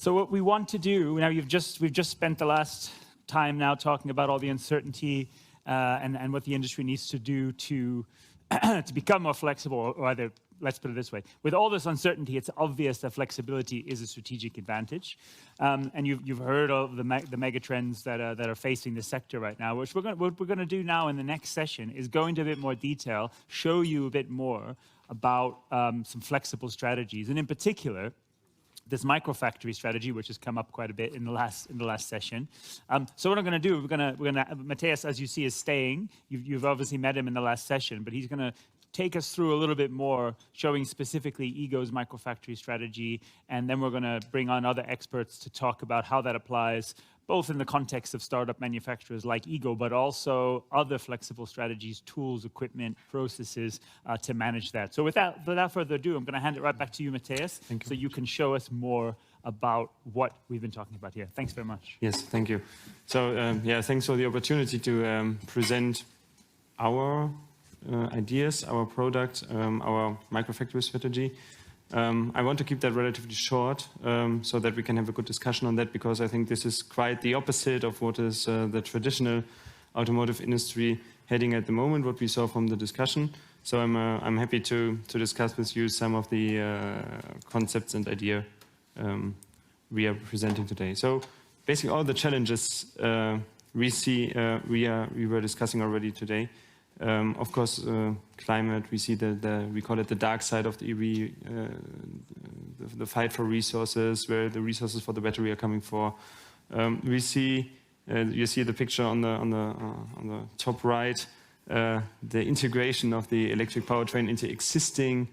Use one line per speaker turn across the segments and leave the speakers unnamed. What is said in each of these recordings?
So what we want to do now, we've just spent the last time now talking about all the uncertainty and what the industry needs to do to to become more flexible, or either, let's put it this way, with all this uncertainty, it's obvious that flexibility is a strategic advantage. And you've heard of the mega trends that are facing the sector right now, which what we're going to do now in the next session is go into a bit more detail, show you a bit more about some flexible strategies, and in particular, this microfactory strategy, which has come up quite a bit in the last session. So what I'm going to do, we're going to Matthias, as you see, is staying. You've obviously met him in the last session, but he's going to take us through a little bit more, showing specifically e.GO's microfactory strategy, and then we're going to bring on other experts to talk about how that applies, both in the context of startup manufacturers like e.GO, but also other flexible strategies, tools, equipment, processes to manage that. So without further ado, I'm going to hand it right back to you, Matthias, so you can show us more about what we've been talking about here. Thanks very much.
Yes, thank you. So yeah, thanks for the opportunity to present our ideas, our product, our microfactory strategy. I want to keep that relatively short so that we can have a good discussion on that, because I think this is quite the opposite of what is the traditional automotive industry heading at the moment, what we saw from the discussion. So I'm happy to discuss with you some of the concepts and idea we are presenting today. So basically all the challenges we see, we were discussing already today. Of course, climate, we see we call it the dark side of the EV, the fight for resources, where the resources for the battery are coming for. We see, you see the picture on the top right, the integration of the electric powertrain into existing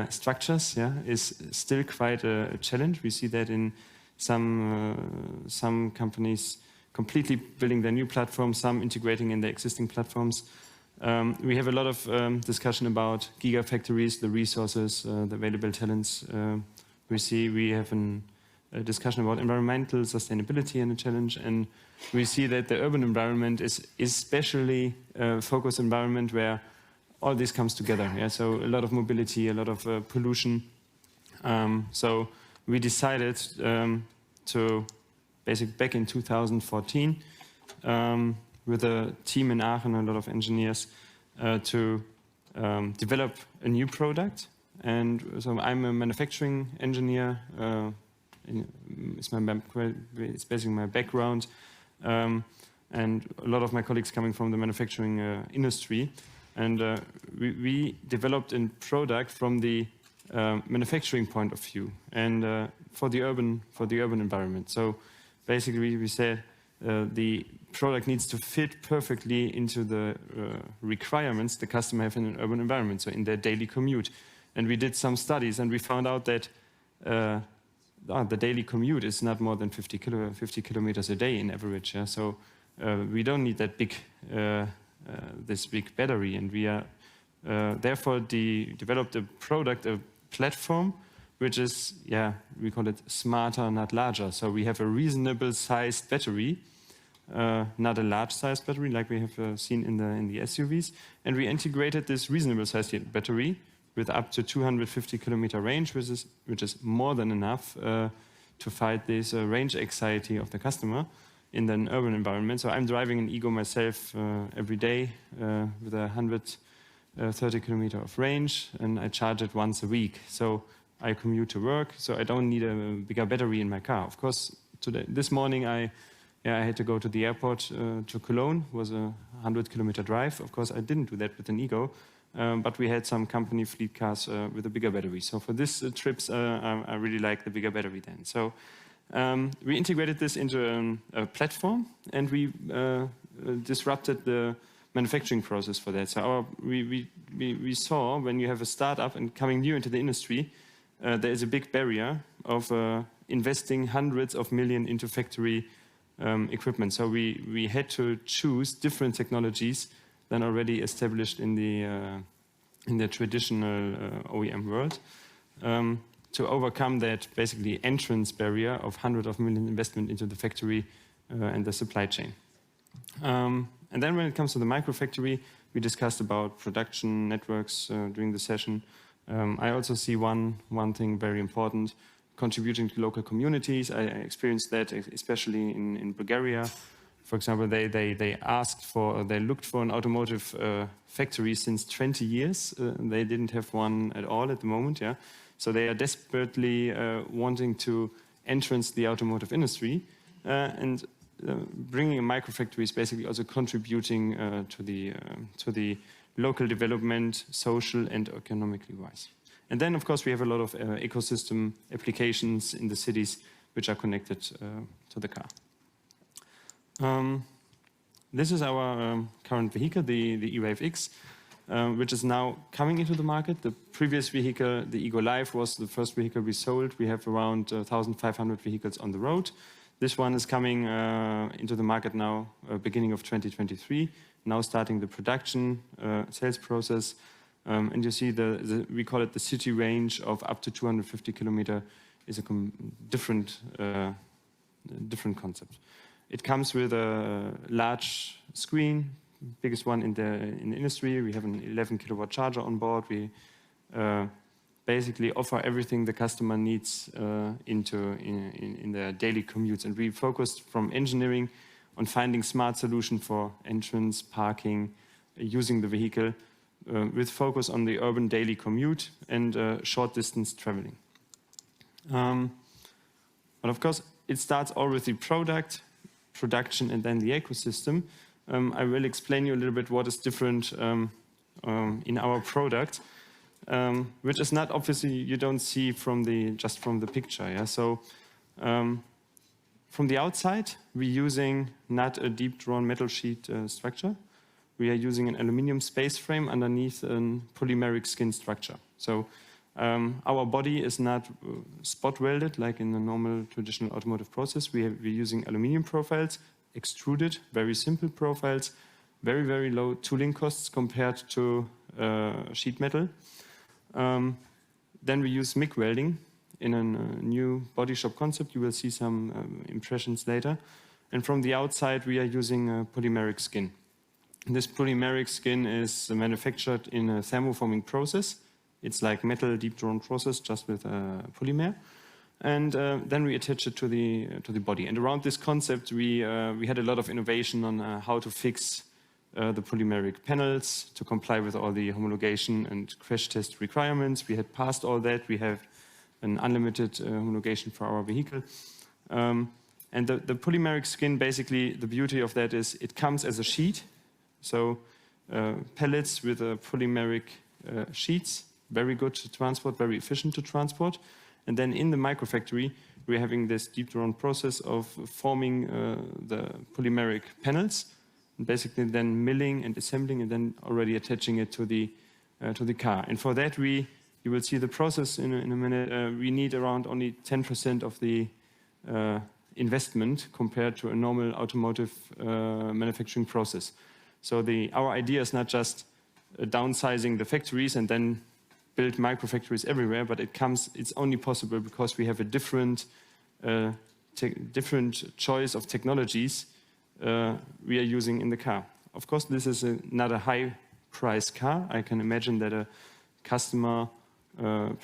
structures, yeah, is still quite a challenge. We see that in some companies completely building their new platforms, some integrating in their existing platforms. We have a lot of discussion about gigafactories, the resources, the available talents. We have a discussion about environmental sustainability and a challenge, and we see that the urban environment is especially a focused environment where all this comes together. Yeah? So a lot of mobility, a lot of pollution. So we decided to back in 2014 with a team in Aachen, a lot of engineers, to develop a new product. And so I'm a manufacturing engineer. It's basically my background. And a lot of my colleagues coming from the manufacturing industry. And we developed a product from the manufacturing point of view and for the urban environment. So basically we said the product needs to fit perfectly into the requirements the customer have in an urban environment, so in their daily commute. And we did some studies and we found out that the daily commute is not more than 50 kilometers a day in average. Yeah? So we don't need that big, this big battery, and we are therefore developed a product, a platform, which is, yeah, we call it smarter, not larger. So we have a reasonable sized battery, not a large sized battery like we have seen in the SUVs. And we integrated this reasonable sized battery with up to 250 kilometer range, which is more than enough to fight this range anxiety of the customer in an urban environment. So I'm driving an e.GO myself every day with 130 kilometer of range, and I charge it once a week. So I commute to work, so I don't need a bigger battery in my car. Of course, this morning I had to go to the airport to Cologne. It was a 100-kilometer drive. Of course, I didn't do that with an e.GO, but we had some company fleet cars with a bigger battery. So for these trips, I really like the bigger battery then. So we integrated this into a platform, and we disrupted the manufacturing process for that. So we saw when you have a startup and coming new into the industry, there is a big barrier of investing hundreds of millions into factory equipment. So we had to choose different technologies than already established in the traditional OEM world to overcome that basically entrance barrier of hundreds of millions investment into the factory and the supply chain. And then when it comes to the microfactory, we discussed about production networks during the session. I also see one thing very important, contributing to local communities. I experienced that especially in Bulgaria. For example, they looked for an automotive factory since 20 years. They didn't have one at all at the moment, yeah. So they are desperately wanting to entrance the automotive industry, and bringing a microfactory is basically also contributing to the local development, social and economically wise. And then, of course, we have a lot of ecosystem applications in the cities which are connected to the car. This is our current vehicle, the Ewavex, which is now coming into the market. The previous vehicle, the e.GO Live, was the first vehicle we sold. We have around 1,500 vehicles on the road. This one is coming into the market now, beginning of 2023, now starting the production sales process. And you see, we call it the city range of up to 250 kilometer is a different concept. It comes with a large screen, biggest one in the industry. We have an 11 kilowatt charger on board. We basically offer everything the customer needs in their daily commutes. And we focused from engineering on finding smart solution for entrance, parking, using the vehicle, with focus on the urban daily commute and short distance traveling. But of course, it starts all with the product, production, and then the ecosystem. I will explain you a little bit what is different in our product, which is not obviously you don't see just from the picture. Yeah? So from the outside, we're using not a deep drawn metal sheet structure. We are using an aluminum space frame underneath a polymeric skin structure. So our body is not spot welded like in the normal traditional automotive process. We're using aluminum profiles, extruded, very simple profiles, very, very low tooling costs compared to sheet metal. Then we use MIG welding in a new body shop concept. You will see some impressions later. And from the outside, we are using a polymeric skin. This polymeric skin is manufactured in a thermoforming process. It's like metal deep drawn process, just with polymer. And then we attach it to the body. And around this concept, we had a lot of innovation on how to fix the polymeric panels to comply with all the homologation and crash test requirements. We had passed all that. We have an unlimited homologation for our vehicle. And the polymeric skin, basically, the beauty of that is it comes as a sheet. So pellets with polymeric sheets, very good to transport, very efficient to transport. And then in the microfactory, we're having this deep drawn process of forming the polymeric panels, and basically then milling and assembling and then already attaching it to the car. And for that, you will see the process in a minute. We need around only 10% of the investment compared to a normal automotive manufacturing process. So our idea is not just downsizing the factories and then build microfactories everywhere, but it's only possible because we have a different choice of technologies we are using in the car. Of course, this is not a high-price car. I can imagine that a customer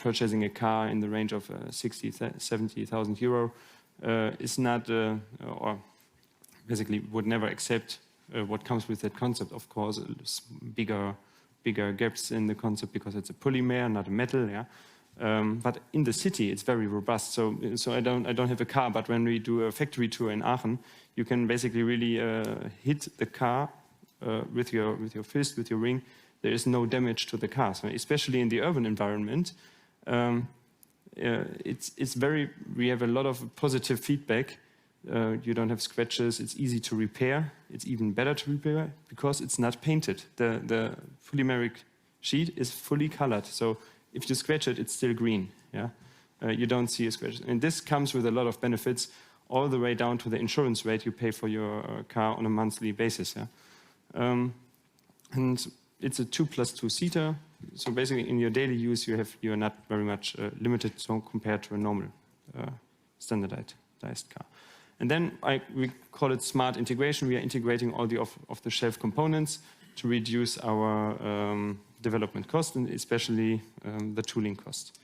purchasing a car in the range of 60,000, 70,000 euro is not, or basically would never accept what comes with that concept. Of course, bigger gaps in the concept because it's a polymer, not a metal. Yeah, but in the city, it's very robust. So I don't have a car, but when we do a factory tour in Aachen, you can basically really hit the car with your fist, with your ring. There is no damage to the car. So especially in the urban environment, we have a lot of positive feedback. You don't have scratches. It's easy to repair. It's even better to repair because it's not painted. The polymeric sheet is fully colored. So if you scratch it, it's still green. Yeah, you don't see a scratch. And this comes with a lot of benefits, all the way down to the insurance rate you pay for your car on a monthly basis. Yeah, and it's a 2+2 seater. So basically, in your daily use, you are not very much limited. So compared to a normal standardized car. And then we call it smart integration. We are integrating all the off-the-shelf components to reduce our development cost and especially the tooling cost.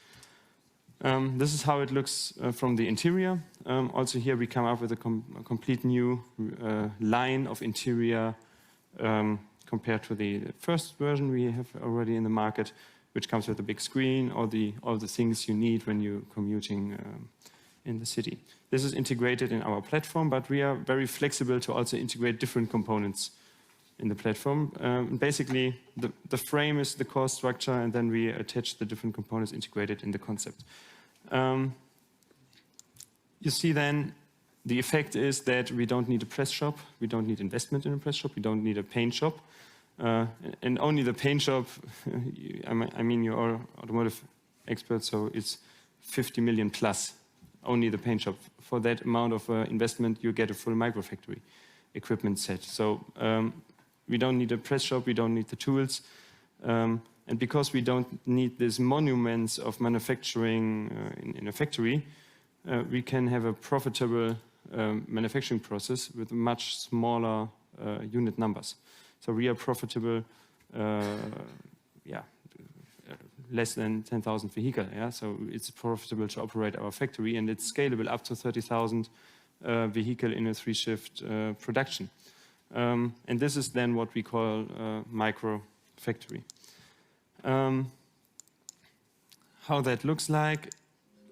This is how it looks from the interior. Also here we come up with a complete new line of interior compared to the first version we have already in the market, which comes with a big screen, all the things you need when you're commuting in the city. This is integrated in our platform, but we are very flexible to also integrate different components in the platform. Basically, the frame is the core structure, and then we attach the different components integrated in the concept. You see then, the effect is that we don't need a press shop, we don't need investment in a press shop, we don't need a paint shop. And only the paint shop, I mean, you're all automotive experts, so it's 50 million plus, only the paint shop. For that amount of investment, you get a full microfactory equipment set. So we don't need a press shop, we don't need the tools. And because we don't need these monuments of manufacturing in a factory, we can have a profitable manufacturing process with much smaller unit numbers. So we are profitable, less than 10,000 vehicles. Yeah? So it's profitable to operate our factory, and it's scalable up to 30,000 vehicle in a 3-shift production. And this is then what we call microfactory. How that looks like,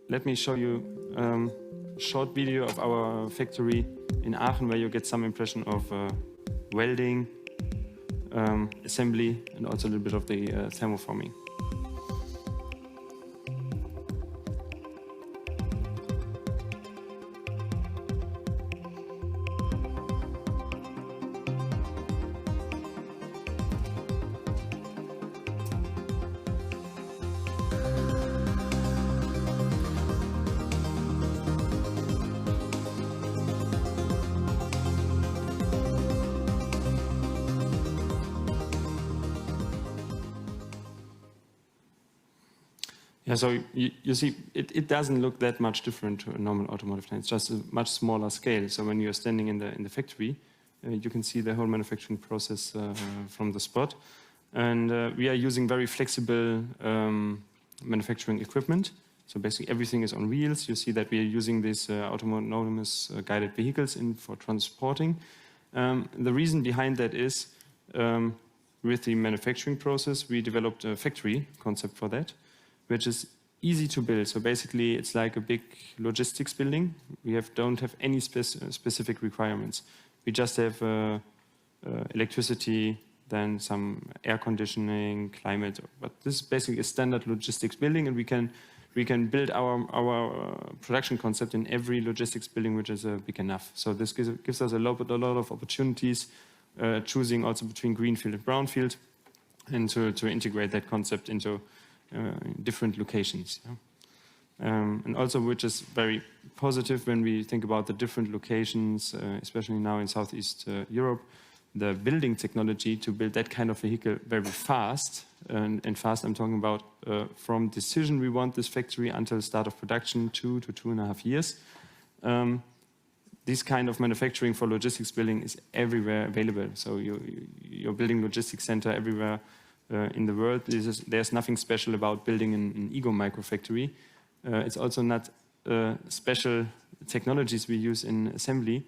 let me show you a short video of our factory in Aachen, where you get some impression of welding, assembly, and also a little bit of the thermoforming. Yeah, so you see, it doesn't look that much different to a normal automotive line. It's just a much smaller scale. So when you're standing in the factory, you can see the whole manufacturing process from the spot. And we are using very flexible manufacturing equipment. So basically everything is on wheels. You see that we are using these autonomous guided vehicles for transporting. The reason behind that is with the manufacturing process, we developed a factory concept for that, which is easy to build. So basically, it's like a big logistics building. We don't have any specific requirements. We just have electricity, then some air conditioning, climate. But this is basically a standard logistics building, and we can build our production concept in every logistics building which is big enough. So this gives us a lot of opportunities, choosing also between greenfield and brownfield, and to integrate that concept into different locations. And also, which is very positive when we think about the different locations, especially now in Southeast Europe, the building technology to build that kind of vehicle very fast, and fast I'm talking about from decision we want this factory until start of production, 2 to 2.5 years. This kind of manufacturing for logistics building is everywhere available. So you're building logistics center everywhere in the world. There's nothing special about building an e.GO microfactory. It's also not special technologies we use in assembly.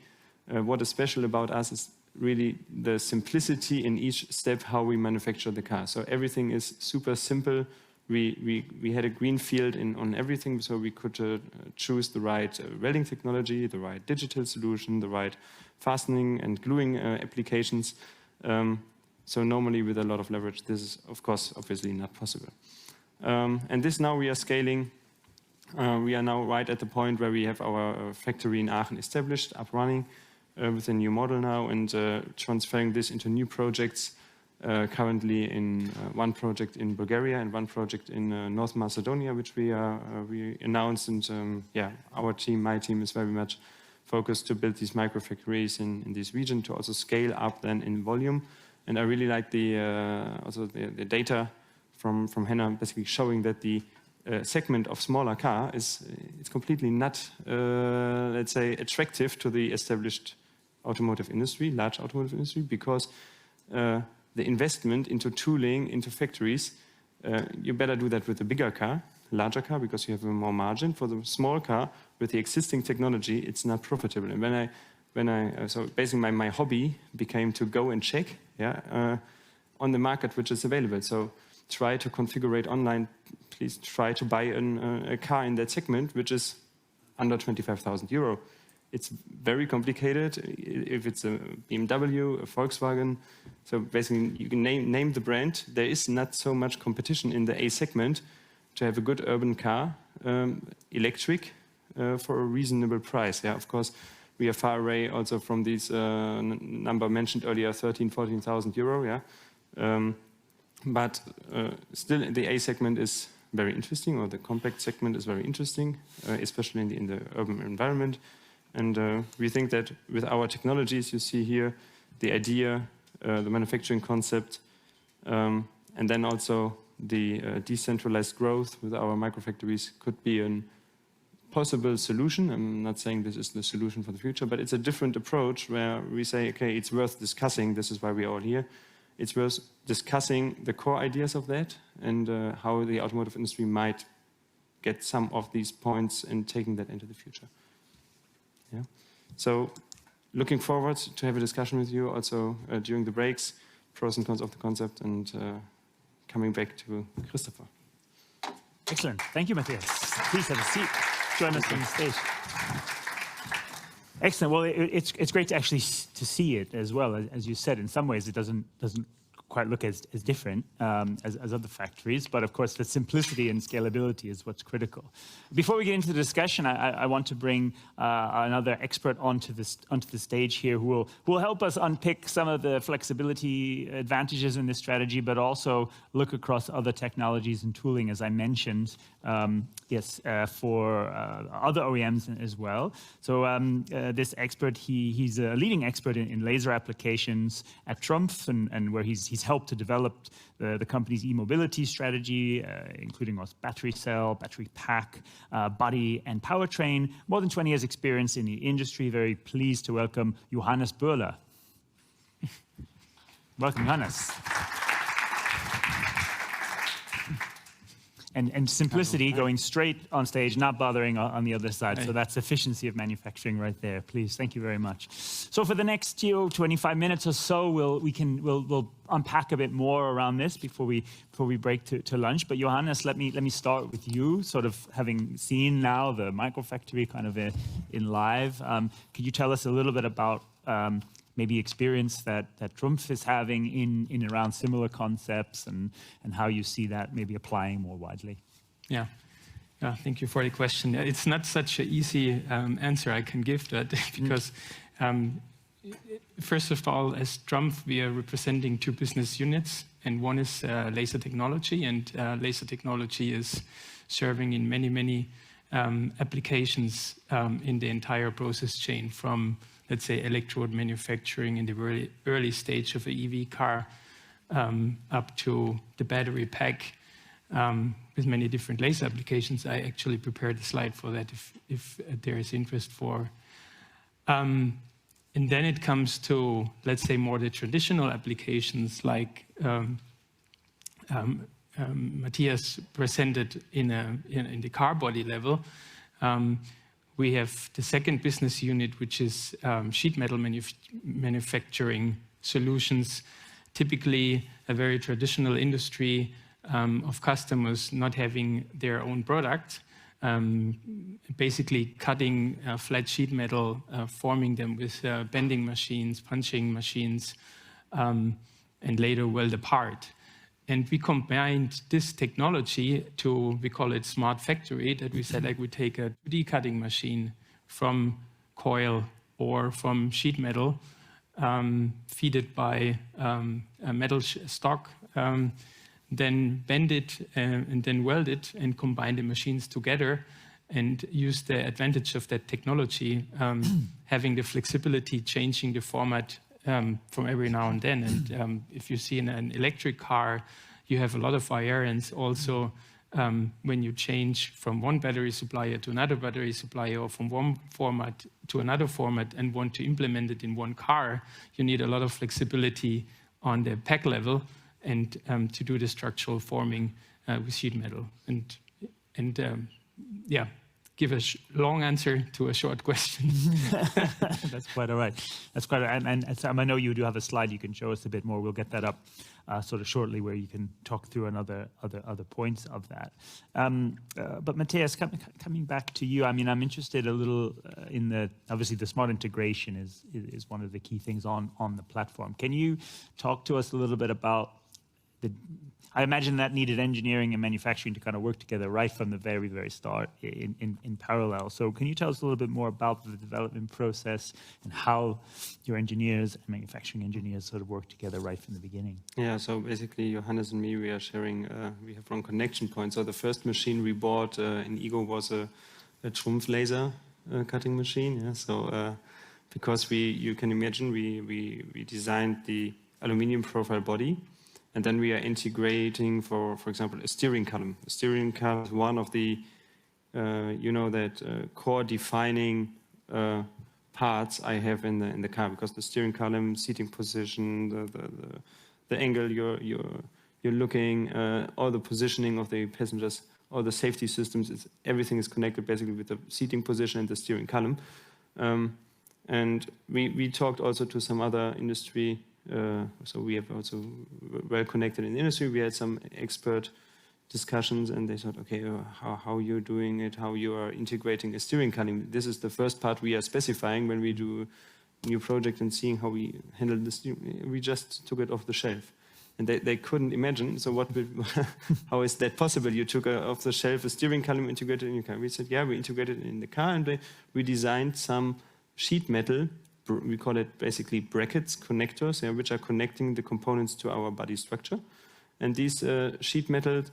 What is special about us is really the simplicity in each step how we manufacture the car. So everything is super simple. We had a green field on everything, so we could choose the right welding technology, the right digital solution, the right fastening and gluing applications. So normally with a lot of leverage, this is, of course, obviously not possible. And this now we are scaling. We are now right at the point where we have our factory in Aachen established, up running with a new model now, and transferring this into new projects. Currently in one project in Bulgaria and one project in North Macedonia, which we announced. And my team is very much focused to build these microfactories in this region to also scale up then in volume. And I really like the data from Henna, basically showing that the segment of smaller car it's completely not, let's say, attractive to the established automotive industry, large automotive industry, because the investment into tooling, into factories, you better do that with a bigger car. larger car because you have more margin. For the small car, with the existing technology, it's not profitable. And so basically my hobby became to go and check on the market which is available. So try to configure online, please try to buy a car in that segment which is under 25,000 euro. It's very complicated if it's a BMW, a Volkswagen. So basically you can name the brand. There is not so much competition in the A segment to have a good urban car, electric, for a reasonable price. Yeah, of course, we are far away also from these number mentioned earlier, 13,000, 14,000 euro. Yeah, but still the A segment is very interesting, or the compact segment is very interesting, especially in the urban environment. And we think that with our technologies, you see here the idea, the manufacturing concept, and then also the decentralized growth with our microfactories could be a possible solution. I'm not saying this is the solution for the future, but it's a different approach where we say, okay, it's worth discussing. This is why we are all here. It's worth discussing the core ideas of that and how the automotive industry might get some of these points and taking that into the future. Yeah. So looking forward to have a discussion with you also during the breaks, pros and cons of the concept, and coming back to Christopher.
Excellent. Thank you, Matthias. Please have a seat. Join us on the stage. Excellent. Well, it's great to actually to see it as well. As you said, in some ways it doesn't quite look as different as other factories, but of course the simplicity and scalability is what's critical. Before we get into the discussion, I want to bring another expert onto the stage here who will help us unpick some of the flexibility advantages in this strategy, but also look across other technologies and tooling, as I mentioned, for other OEMs as well. So this expert, he's a leading expert in laser applications at Trumpf, and where he's helped to develop the company's e-mobility strategy, including battery cell, battery pack, body, and powertrain. More than 20 years experience in the industry. Very pleased to welcome Johannes Buller. Welcome, Johannes. And simplicity, going straight on stage, not bothering on the other side. So that's efficiency of manufacturing right there. Please, thank you very much. So for the next 25 minutes or so, we'll unpack a bit more around this before we break to lunch. But Johannes, let me start with you, sort of having seen now the microfactory kind of in live. Could you tell us a little bit about maybe experience that Trumpf is having in around similar concepts and how you see that maybe applying more widely?
Yeah, thank you for the question. It's not such an easy answer I can give that because first of all, as Trumpf, we are representing two business units, and one is laser technology, and laser technology is serving in many applications in the entire process chain, from let's say electrode manufacturing in the early stage of an EV car up to the battery pack with many different laser applications. I actually prepared a slide for that if there is interest for. And then it comes to, let's say, more the traditional applications like Matthias presented in the car body level. We have the second business unit, which is sheet metal manufacturing solutions, typically a very traditional industry of customers not having their own product, basically cutting flat sheet metal, forming them with bending machines, punching machines, and later weld apart. And we combined this technology to, we call it smart factory, that we said like we take a 2D cutting machine from coil or from sheet metal, feed it by a metal stock, then bend it and then weld it and combine the machines together and use the advantage of that technology, having the flexibility, changing the format from every now and then. And if you see in an electric car, you have a lot of variants also when you change from one battery supplier to another battery supplier, or from one format to another format, and want to implement it in one car. You need a lot of flexibility on the pack level and to do the structural forming with sheet metal. And and yeah, give a long answer to a short question.
That's quite all right. That's quite all right. And Sam, I know you do have a slide you can show us a bit more. We'll get that up sort of shortly, where you can talk through other points of that. But Matthias, coming back to you, I mean, I'm interested a little in obviously the smart integration is one of the key things on the platform. Can you talk to us a little bit about I imagine that needed engineering and manufacturing to kind of work together right from the very, very start in parallel. So can you tell us a little bit more about the development process and how your engineers and manufacturing engineers sort of work together right from the beginning?
Yeah, so basically Johannes and me, we are sharing, we have one connection point. So the first machine we bought in e.GO was a Trumpf laser cutting machine. Yeah, so because you can imagine, we designed the aluminum profile body. And then we are integrating, for example, a steering column. A steering column is one of the, core defining parts I have in the car, because the steering column, seating position, the angle you're looking, all the positioning of the passengers, all the safety systems, everything is connected basically with the seating position and the steering column. And we talked also to some other industry. So we have also well connected in the industry. We had some expert discussions, and they thought, okay, how you're doing it, how you are integrating a steering column. This is the first part we are specifying when we do a new project and seeing how we handle this. We just took it off the shelf, and they couldn't imagine. So how is that possible? You took off the shelf a steering column, integrated in your car. We said, yeah, we integrated it in the car, and we designed some sheet metal. We call it basically brackets, connectors, which are connecting the components to our body structure. And these sheet metal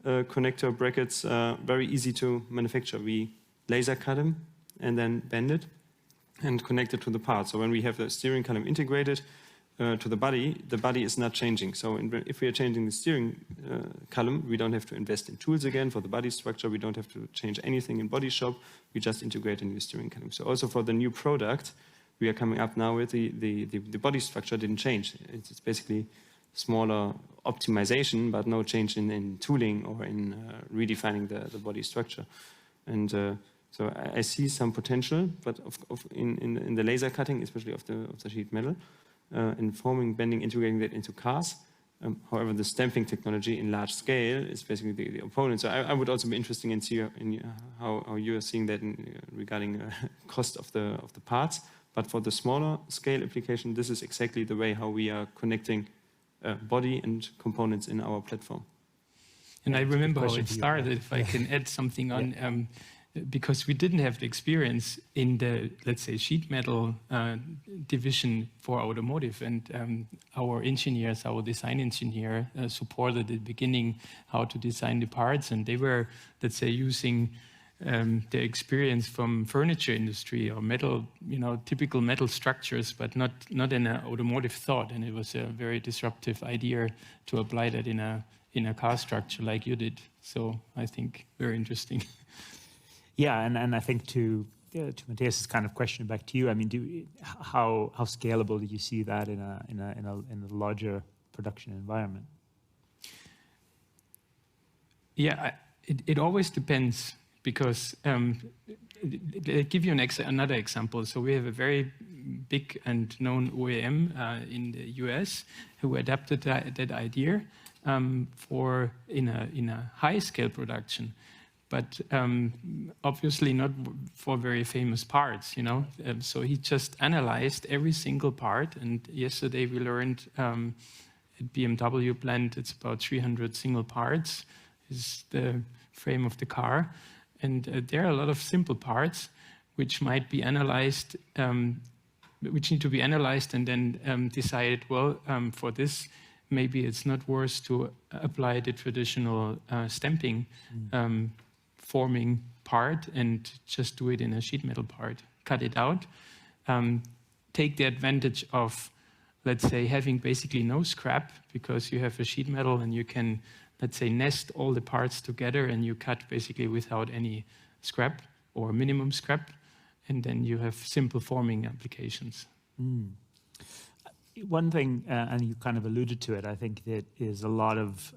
connector brackets are very easy to manufacture. We laser cut them and then bend it and connect it to the part. So when we have the steering column integrated to the body is not changing. So if we are changing the steering column, we don't have to invest in tools again for the body structure. We don't have to change anything in body shop. We just integrate a new steering column. So also for the new product, we are coming up now with the body structure didn't change. It's basically smaller optimization, but no change in tooling or in redefining the body structure. And so I see some potential, but in the laser cutting, especially of the sheet metal, in forming, bending, integrating that into cars. However, the stamping technology in large scale is basically the opponent. So I would also be interested in see how you are seeing that regarding cost of the parts. But for the smaller scale application, this is exactly the way how we are connecting body and components in our platform.
And I remember how it started, if I can add something on, because we didn't have the experience in the, let's say, sheet metal division for automotive. And our engineers, our design engineer supported at the beginning how to design the parts. And they were, let's say, using the experience from furniture industry or metal, typical metal structures, but not in an automotive thought. And it was a very disruptive idea to apply that in a car structure like you did. So I think very interesting.
Yeah, and I think to Matthias' kind of question back to you, I mean, how scalable do you see that in a larger production environment?
Yeah, it always depends. Because I'll give you another example. So we have a very big and known OEM in the US who adapted that idea for in a high scale production, but obviously not for very famous parts. So he just analyzed every single part. And yesterday we learned at BMW plant it's about 300 single parts is the frame of the car. And there are a lot of simple parts which might be analyzed, which need to be analyzed and then decided, well, for this, maybe it's not worth to apply the traditional stamping forming part and just do it in a sheet metal part. Cut it out, take the advantage of, let's say, having basically no scrap because you have a sheet metal and you can, let's say, nest all the parts together and you cut basically without any scrap or minimum scrap, and then you have simple forming applications.
One thing, and you kind of alluded to it, I think that is a lot of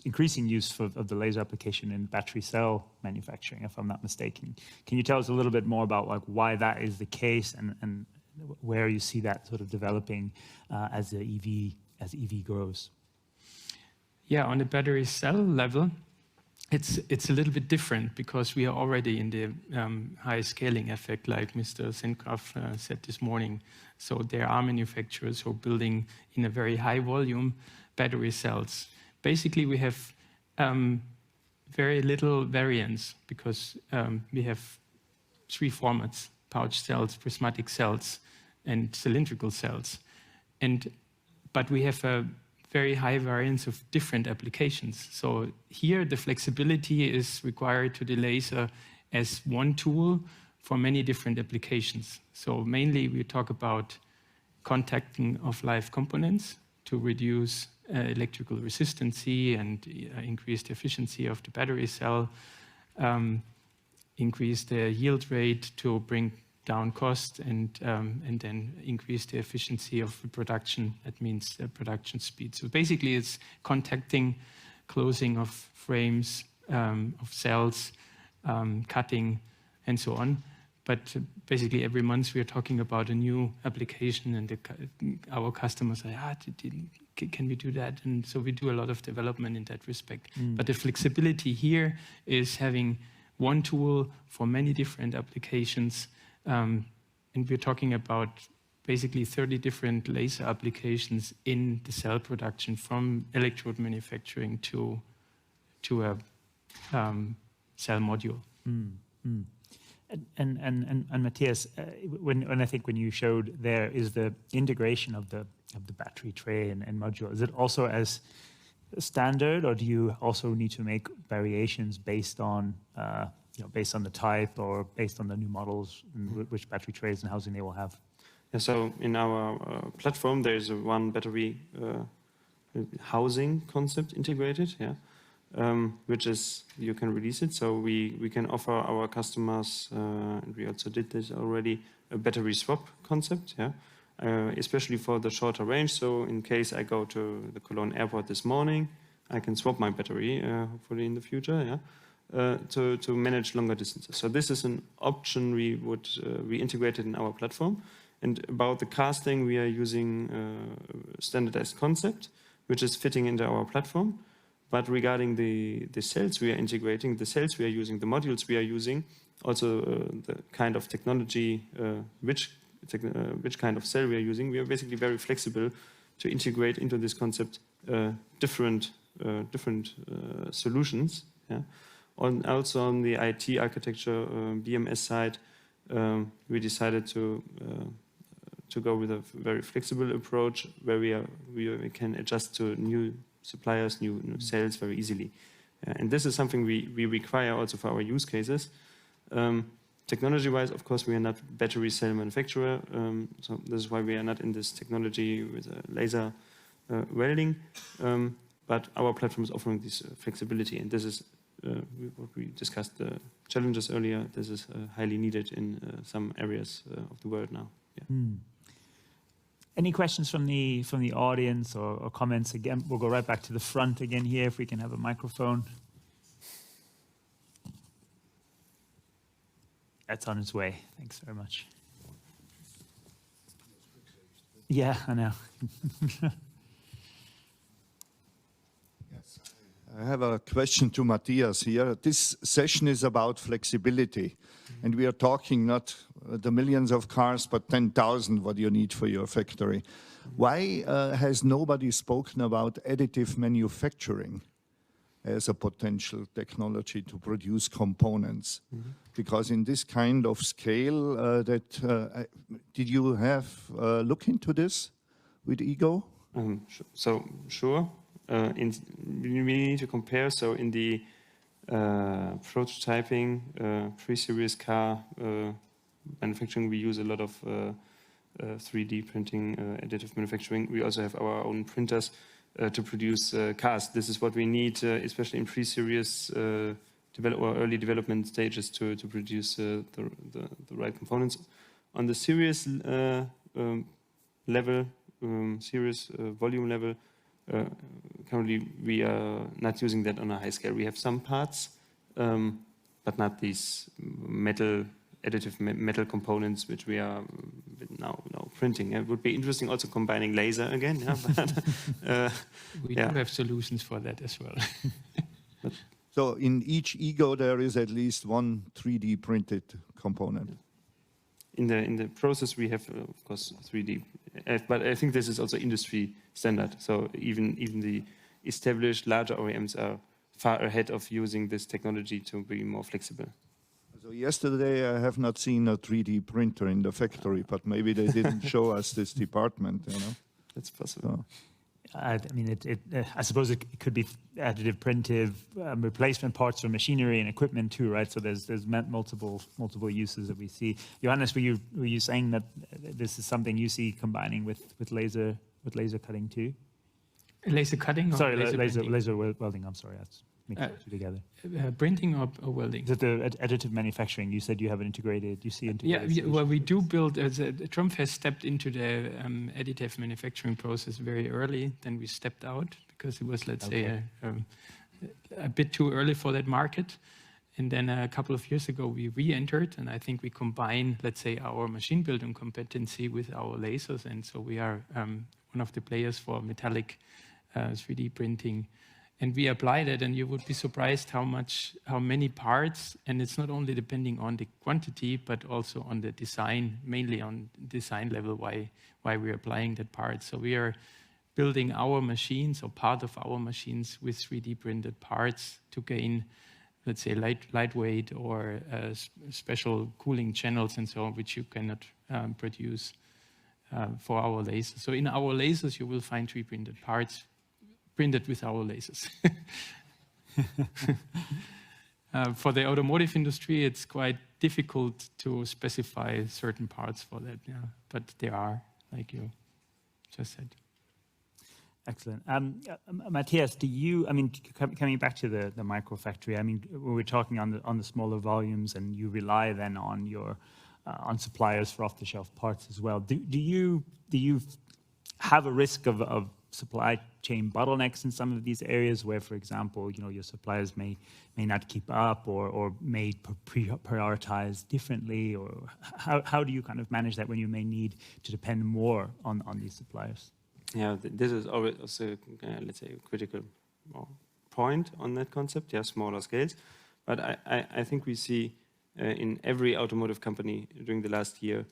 increasing use of the laser application in battery cell manufacturing, if I'm not mistaken. Can you tell us a little bit more about like why that is the case and where you see that sort of developing as EV grows?
Yeah, on the battery cell level, it's a little bit different because we are already in the high scaling effect, like Mr. Senkraf said this morning. So there are manufacturers who are building in a very high volume battery cells. Basically, we have very little variance because we have 3 formats: pouch cells, prismatic cells, and cylindrical cells. But we have a very high variance of different applications. So here the flexibility is required to the laser as one tool for many different applications. So mainly we talk about contacting of live components to reduce electrical resistance and increase the efficiency of the battery cell, increase the yield rate to bring down cost, and then increase the efficiency of the production. That means production speed. So basically it's contacting, closing of frames, of cells, cutting, and so on. But basically every month we are talking about a new application, and our customers say, can we do that? And so we do a lot of development in that respect. But the flexibility here is having one tool for many different applications. And we're talking about basically 30 different laser applications in the cell production, from electrode manufacturing to a cell module.
And Matthias, when I think when you showed there is the integration of the battery tray and module, is it also as standard, or do you also need to make variations based on based on the type or based on the new models and which battery trays and housing they will have?
Yeah, so in our platform, there is one battery housing concept integrated, which is, you can release it. So we can offer our customers, and we also did this already, a battery swap concept, especially for the shorter range. So in case I go to the Cologne airport this morning, I can swap my battery, hopefully in the future, to manage longer distances. So this is an option we integrated in our platform. And about the casting, we are using a standardized concept, which is fitting into our platform. But regarding the cells we are integrating, the cells we are using, the modules we are using, also the kind of technology, which kind of cell we are using, we are basically very flexible to integrate into this concept different solutions. Also on the IT architecture BMS side, we decided to go with a very flexible approach where we can adjust to new suppliers, new cells very easily. And this is something we require also for our use cases. Technology-wise, of course, we are not battery cell manufacturer, so this is why we are not in this technology with laser welding. But our platform is offering this flexibility, and this is what we discussed, the challenges earlier. This is highly needed in some areas of the world now.
Any questions from the audience or comments? Again, we'll go right back to the front again here, if we can have a microphone. That's on its way. Thanks very much. Yeah, I know.
I have a question to Matthias here. This session is about flexibility, and we are talking not the millions of cars, but 10,000 what you need for your factory. Why has nobody spoken about additive manufacturing as a potential technology to produce components? Because in this kind of scale, did you have look into this with e.GO?
So sure. We need to compare. So in the prototyping, pre-series car manufacturing, we use a lot of 3D printing, additive manufacturing. We also have our own printers to produce cars. This is what we need, especially in pre-series or early development stages, to produce the right components. On the series level, series volume level, currently we are not using that on a high scale. We have some parts, but not these additive metal components which we are now printing. It would be interesting also combining laser again. Yeah, but,
we do have solutions for that as well.
So in each e.GO there is at least one 3D printed component.
In the process we have of course 3D, but I think this is also industry standard. So even the established larger OEMs are far ahead of using this technology to be more flexible.
So yesterday I have not seen a 3D printer in the factory, but maybe they didn't show us this department, you know.
That's possible.
So.
I mean, I suppose it could be additive printed replacement parts for machinery and equipment too, right? So there's multiple uses that we see. Johannes, were you saying that this is something you see combining with laser cutting too?
Laser cutting? Or
sorry,
laser
laser welding. I'm sorry, that's mixed two together.
Printing or welding?
The additive manufacturing. You said you have integrated.
Yeah, well, we do build. Trump has stepped into the additive manufacturing process very early. Then we stepped out because it was, let's say, a bit too early for that market. And then a couple of years ago, we re-entered, and I think we combine, let's say, our machine building competency with our lasers. And so we are one of the players for metallic 3D printing. And we apply that, and you would be surprised how many parts, and it's not only depending on the quantity, but also on the design, mainly on design level, why we're applying that part. So we are building our machines, or part of our machines, with 3D printed parts to gain, let's say, lightweight or special cooling channels and so on, which you cannot produce for our lasers. So in our lasers, you will find 3D printed parts, printed with our lasers. For the automotive industry, it's quite difficult to specify certain parts for that, yeah. But there are, like you just said.
Excellent. Matthias, coming back to the microfactory, I mean, when we're talking on the smaller volumes and you rely then on your on suppliers for off-the-shelf parts as well, do you have a risk of supply chain bottlenecks in some of these areas where, for example, your suppliers may not keep up or may prioritize differently, or how do you kind of manage that when you may need to depend more on these suppliers?
Yeah, this is always also, let's say, a critical point on that concept. Yeah, smaller scales, but I think we see in every automotive company during the last year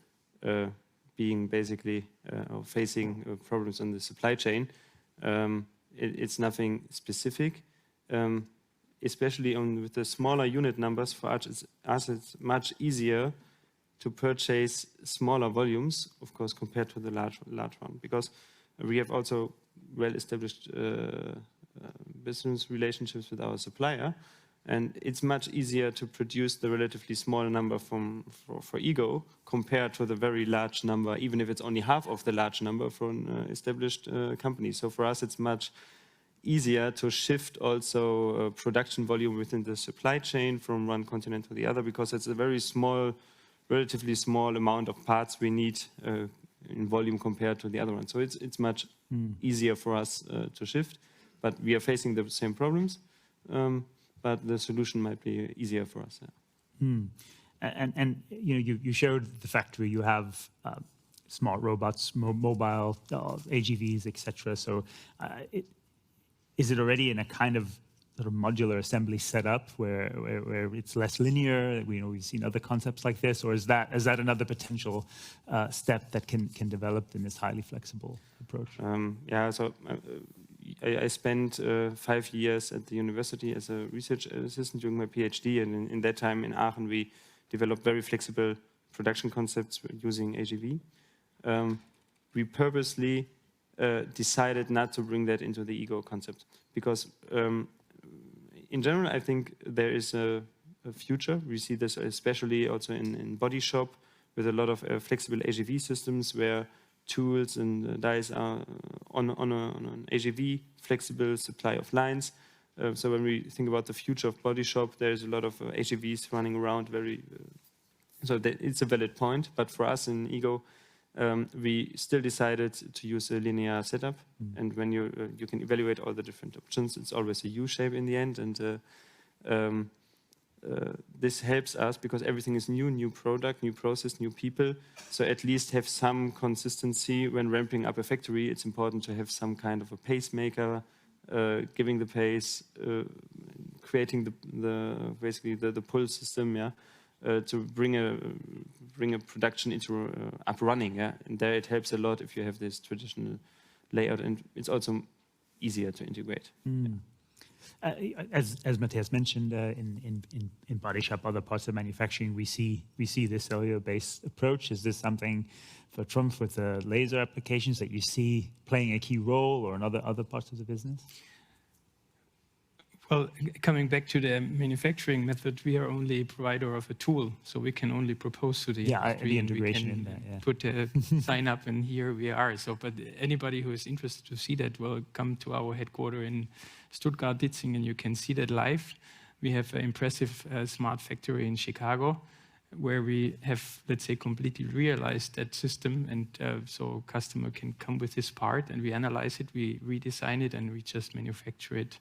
being basically facing problems on the supply chain. It's nothing specific, especially with the smaller unit numbers. For us, it's much easier to purchase smaller volumes, of course, compared to the large one, because we have also well-established business relationships with our supplier. And it's much easier to produce the relatively small number for e.GO compared to the very large number, even if it's only half of the large number for an established company. So for us, it's much easier to shift also production volume within the supply chain from one continent to the other, because it's a very small, relatively small amount of parts we need in volume compared to the other one. So it's much easier for us to shift, but we are facing the same problems. But the solution might be easier for us. Yeah.
And you showed the factory. You have smart robots, mobile AGVs, etc. So, is it already in a kind of sort of modular assembly setup where it's less linear? We've seen other concepts like this, or is that another potential step that can develop in this highly flexible approach?
Yeah. So. I spent 5 years at the university as a research assistant during my PhD, and in that time in Aachen we developed very flexible production concepts using AGV. We purposely decided not to bring that into the e.GO concept, because in general I think there is a future. We see this especially also in body shop with a lot of flexible AGV systems where tools and dies are on an AGV flexible supply of lines. So when we think about the future of body shop, there's a lot of AGVs running around. So it's a valid point. But for us in e.GO, we still decided to use a linear setup. And when you can evaluate all the different options, it's always a U shape in the end. And this helps us because everything is new product, new process, new people. So at least have some consistency when ramping up a factory. It's important to have some kind of a pacemaker, giving the pace, creating basically the pull system, to bring a production into up running, and there it helps a lot if you have this traditional layout, and it's also easier to integrate.
As Matthias mentioned, in body shop, other parts of manufacturing, we see this cellular-based approach. Is this something for Trumpf with the laser applications that you see playing a key role, or in other parts of the business?
Well, coming back to the manufacturing method, we are only a provider of a tool, so we can only propose to the industry.
The integration in there.
Put a sign up, and here we are. So, but anybody who is interested to see that will come to our headquarters in Stuttgart, Ditzing, and you can see that live. We have an impressive smart factory in Chicago, where we have, let's say, completely realized that system, and so customer can come with his part, and we analyze it, we redesign it, and we just manufacture it.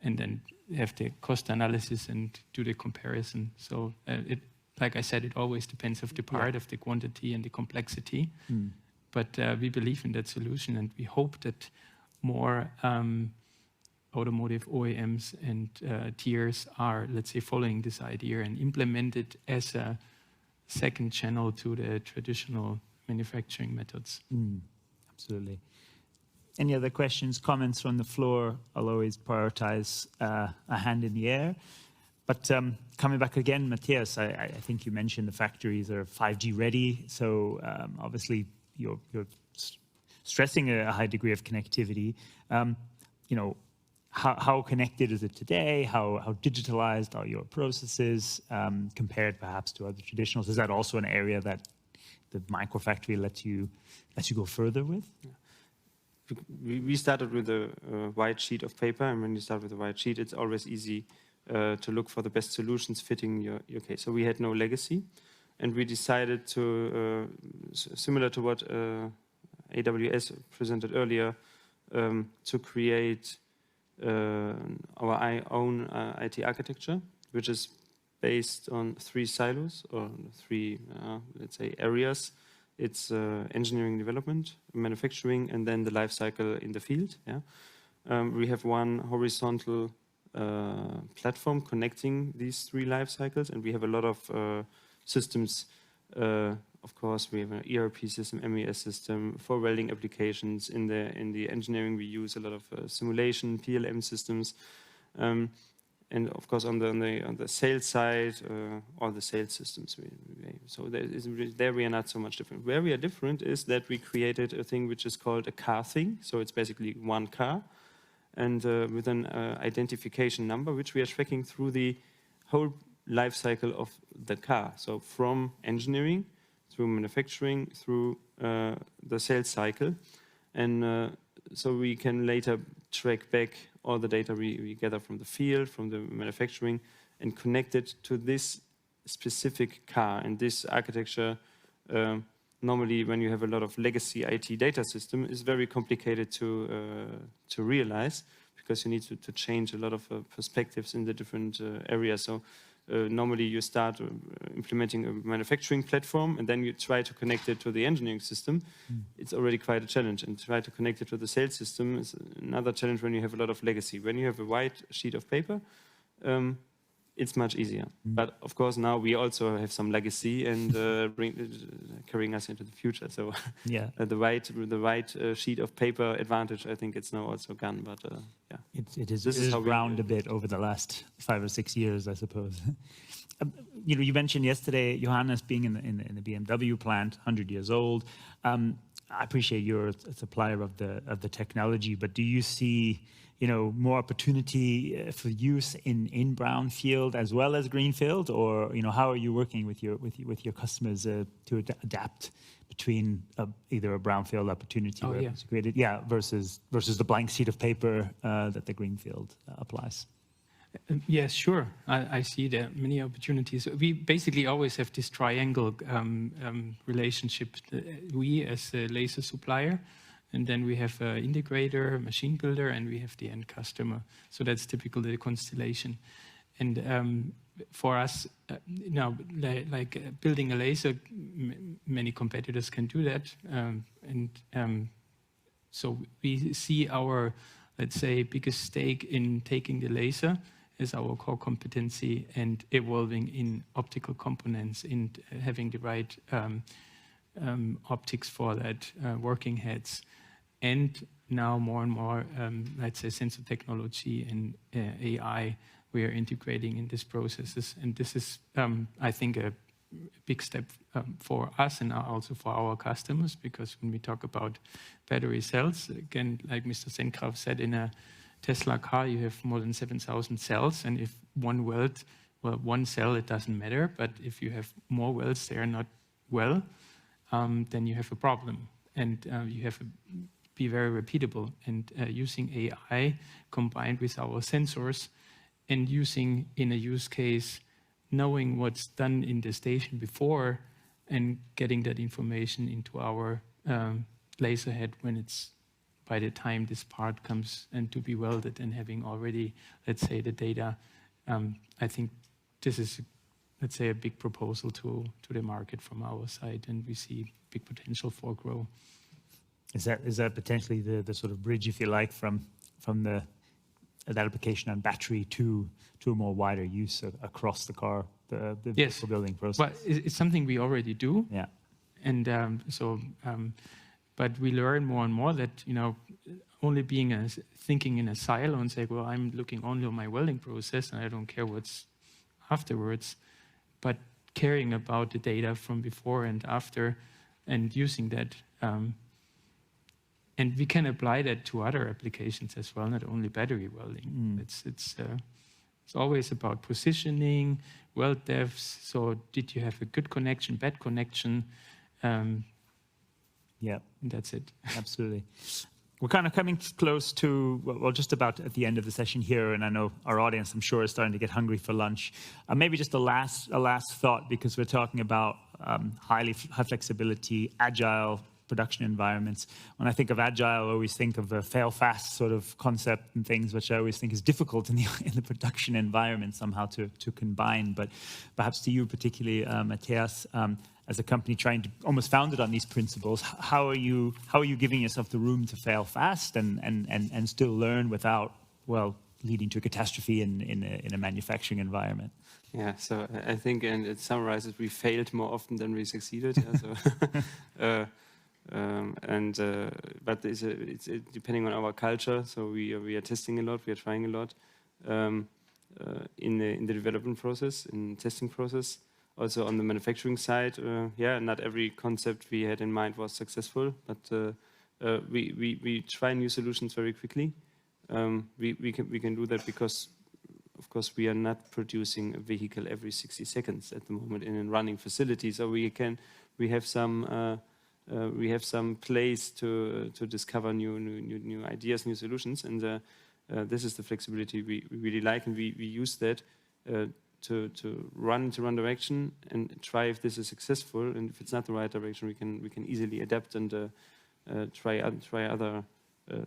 And then have the cost analysis and do the comparison. So it, like I said, it always depends of the part, of the quantity and the complexity. But we believe in that solution, and we hope that more automotive OEMs and tiers are, let's say, following this idea and implement it as a second channel to the traditional manufacturing methods.
Absolutely. Any other questions, comments from the floor? I'll always prioritize a hand in the air. But coming back again, Matthias, I think you mentioned the factories are 5G ready. So obviously you're stressing a high degree of connectivity. How connected is it today? How digitalized are your processes compared perhaps to other traditionals? Is that also an area that the Microfactory lets you go further with?
We started with a white sheet of paper, and when you start with a white sheet, it's always easy to look for the best solutions fitting your case. So we had no legacy, and we decided to, similar to what AWS presented earlier, to create our own IT architecture, which is based on 3 silos, or 3, let's say, areas. It's engineering development, manufacturing, and then the life cycle in the field. We have one horizontal platform connecting these 3 life cycles, and we have a lot of systems. Of course, we have an ERP system, MES system for welding applications. In the engineering, we use a lot of simulation, PLM systems. And of course, on the sales side, all the sales systems. So there we are not so much different. Where we are different is that we created a thing which is called a car thing. So it's basically one car, and with an identification number, which we are tracking through the whole life cycle of the car. So from engineering, through manufacturing, through the sales cycle. And so we can later track back all the data we gather from the field, from the manufacturing, and connect it to this specific car. And this architecture, normally when you have a lot of legacy IT data system, is very complicated to realize, because you need to change a lot of perspectives in the different areas. So normally you start implementing a manufacturing platform, and then you try to connect it to the engineering system. It's already quite a challenge, and try to connect it to the sales system is another challenge when you have a lot of legacy. When you have a white sheet of paper, it's much easier. But of course now we also have some legacy and carrying us into the future. So the white sheet of paper advantage, I think it's now also gone. But
it is ground a bit over the last 5 or 6 years, I suppose. You mentioned yesterday Johannes being in the BMW plant, 100 years old. I appreciate you're a supplier of the technology, but do you see more opportunity for use in brownfield as well as greenfield, or how are you working with your customers to adapt between either a brownfield opportunity it's created, versus the blank sheet of paper that the greenfield applies?
Yes, sure. I see there are many opportunities. We basically always have this triangle relationship. We as a laser supplier, and then we have an integrator, machine builder, and we have the end customer. So that's typically the constellation. And for us, now, like building a laser, many competitors can do that. So we see our, let's say, biggest stake in taking the laser as our core competency and evolving in optical components, in having the right optics for that, working heads. And now more and more, let's say, sensor technology and AI, we are integrating in these processes. And this is, I think, a big step for us and also for our customers, because when we talk about battery cells, again, like Mr. Senkrav said, in a Tesla car, you have more than 7,000 cells, and if one weld, well, one cell, it doesn't matter, but if you have more welds, they are not well, then you have a problem, and you have to be very repeatable. And using AI combined with our sensors and using in a use case, knowing what's done in the station before and getting that information into our laser head when it's by the time this part comes and to be welded and having already, let's say, the data. I think this is, let's say, a big proposal to the market from our side, and we see big potential for growth.
Is that potentially the sort of bridge, if you like, from that application on battery to a more wider use across the car, the
yes.
building process?
Well, it's something we already do.
Yeah.
And but we learn more and more that, only thinking in a silo and say, well, I'm looking only on my welding process and I don't care what's afterwards, but caring about the data from before and after and using that. And we can apply that to other applications as well, not only battery welding. It's always about positioning, weld depths. So did you have a good connection, bad connection?
Yeah,
and that's it.
Absolutely. We're kind of coming close to, well, just about at the end of the session here, and I know our audience, I'm sure, is starting to get hungry for lunch. Maybe just a last thought, because we're talking about high flexibility, agile production environments. When I think of agile, I always think of a fail-fast sort of concept and things, which I always think is difficult in the production environment somehow to combine. But perhaps to you particularly, Matthias, as a company trying to almost founded on these principles, how are you giving yourself the room to fail fast and still learn without, well, leading to a catastrophe in a manufacturing environment?
Yeah, so I think, and it summarizes, we failed more often than we succeeded. Yeah, so, but it's depending on our culture. So we are testing a lot, we are trying a lot in the development process, in testing process. Also on the manufacturing side, yeah, not every concept we had in mind was successful, but we try new solutions very quickly. We can do that because, of course, we are not producing a vehicle every 60 seconds at the moment in a running facility. So we have some place to discover new ideas, new solutions, and this is the flexibility we really like, and we use that to run into one direction and try if this is successful, and if it's not the right direction, we can easily adapt and try other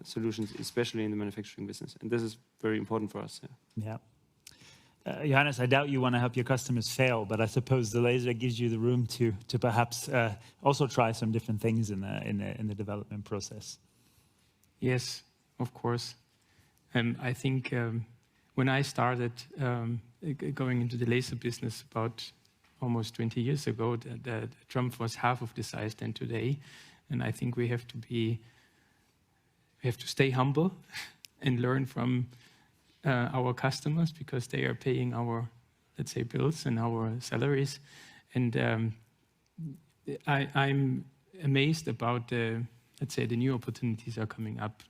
solutions, especially in the manufacturing business, and this is very important for us.
Yeah. Johannes, I doubt you want to help your customers fail, but I suppose the laser gives you the room to perhaps also try some different things in the development process.
Yes, of course. I think when I started going into the laser business about almost 20 years ago, the drum was half of the size than today, and I think we have to stay humble and learn from our customers, because they are paying our, let's say, bills and our salaries. And I'm amazed about let's say, the new opportunities are coming up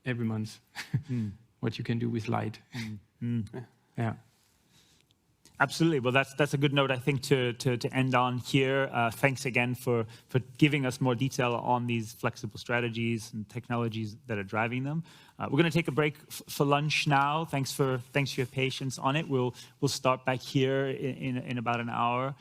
every month. What you can do with light.
Yeah. Absolutely. Well, that's a good note, I think, to end on here. Thanks again for giving us more detail on these flexible strategies and technologies that are driving them. We're going to take a break for lunch now. Thanks for your patience on it. We'll start back here in about an hour.